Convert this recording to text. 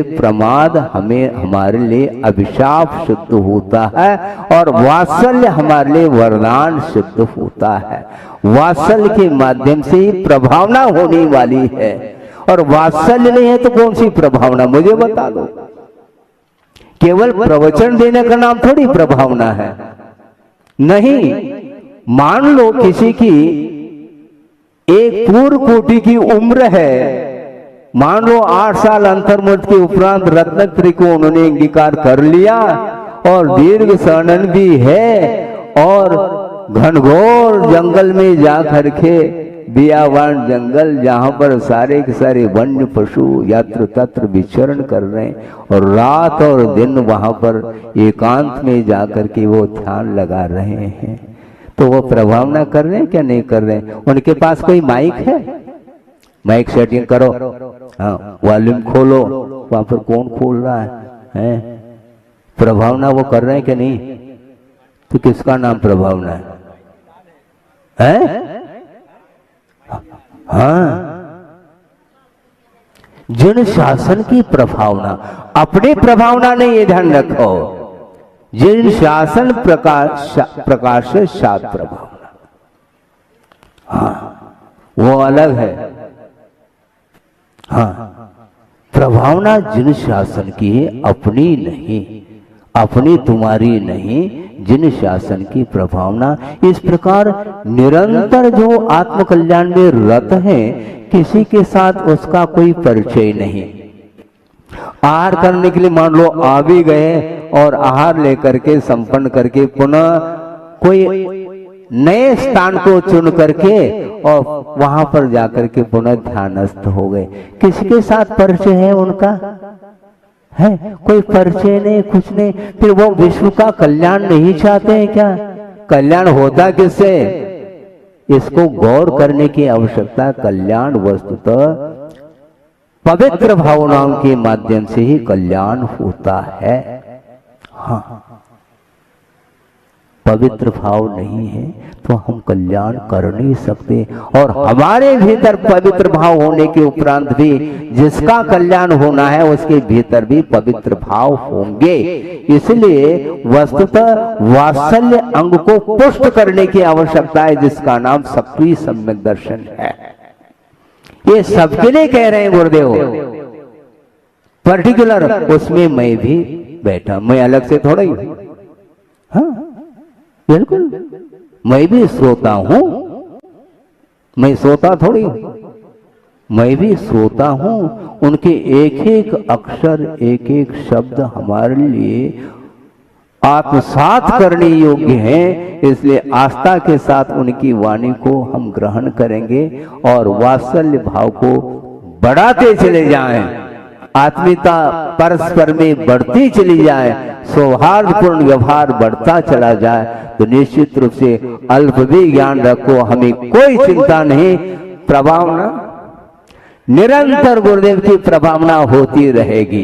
प्रमाद हमें हमारे लिए अभिशाप सिद्ध होता है और वात्सल्य हमारे लिए वरदान सिद्ध होता है। वात्सल्य के माध्यम से ही प्रभावना होने वाली है, और वात्सल्य नहीं है तो कौन सी प्रभावना, मुझे बता दो। केवल प्रवचन देने का नाम थोड़ी प्रभावना है। नहीं, मान लो किसी की एक पूर्व कोटि की उम्र है, मान लो 8 साल अंतर्मुक्त के उपरांत रत्नत्रय को उन्होंने अंगीकार कर लिया और दीर्घ शरण भी है, और घनघोर जंगल में जा करके, बियावान जंगल जहां पर सारे के सारे वन्य पशु यत्र तत्र विचरण कर रहे हैं, और रात और दिन वहां पर एकांत में जा करके वो ध्यान लगा रहे हैं, तो वो प्रभावना कर रहे हैं क्या नहीं कर रहे हैं? उनके पास कोई माइक है? माइक सेटिंग करो, हाँ वॉल्यूम खोलो, वहां पर कौन खोल रहा है? प्रभावना वो कर रहे हैं कि नहीं? तो किसका नाम प्रभावना है? हाँ, जिन शासन की प्रभावना, अपनी प्रभावना नहीं, ये ध्यान रखो। जिन शासन प्रकाश सात प्रभावना, हाँ वो अलग है। हाँ, प्रभावना जिन शासन की है, अपनी नहीं, अपनी तुम्हारी नहीं, जिन शासन की प्रभावना। इस प्रकार निरंतर जो आत्मकल्याण में रत है, किसी के साथ उसका कोई परिचय नहीं। आहार करने के लिए मान लो आ भी गए और आहार लेकर के संपन्न करके पुनः कोई नए स्थान को चुन करके और वहां पर जाकर के पुनः ध्यानस्थ हो गए, किसके साथ परिचय है उनका? है कोई परिचय नहीं, कुछ नहीं। फिर वो विश्व का कल्याण नहीं चाहते हैं क्या? कल्याण होता किससे? इसको गौर करने की आवश्यकता है। कल्याण वस्तुतः पवित्र भावनाओं के माध्यम से ही कल्याण होता है। हाँ, पवित्र भाव नहीं है तो हम कल्याण कर नहीं सकते, और हमारे भीतर पवित्र भाव होने के उपरांत भी जिसका कल्याण होना है उसके भीतर भी पवित्र भाव होंगे। इसलिए वस्तुतः वात्सल्य अंग को पुष्ट करने की आवश्यकता है, जिसका नाम सक्रिय सम्यक दर्शन है। ये सबके लिए कह रहे हैं गुरुदेव, पर्टिकुलर उसमें मैं भी बैठा, मैं अलग से थोड़ा ही। हाँ बिल्कुल, मैं भी सोता हूं, मैं सोता थोड़ी, मैं भी सोता हूं। उनके एक एक अक्षर, एक एक शब्द हमारे लिए आत्मसात करने योग्य हैं। इसलिए आस्था के साथ उनकी वाणी को हम ग्रहण करेंगे और वात्सल्य भाव को बढ़ाते चले जाएं, आत्मीयता परस्पर में बढ़ती चली जाए, सौहार्दपूर्ण व्यवहार बढ़ता चला जाए, तो निश्चित रूप से अल्प भी ज्ञान रखो, हमें कोई चिंता नहीं। प्रभावना निरंतर गुरुदेव की प्रभावना होती रहेगी।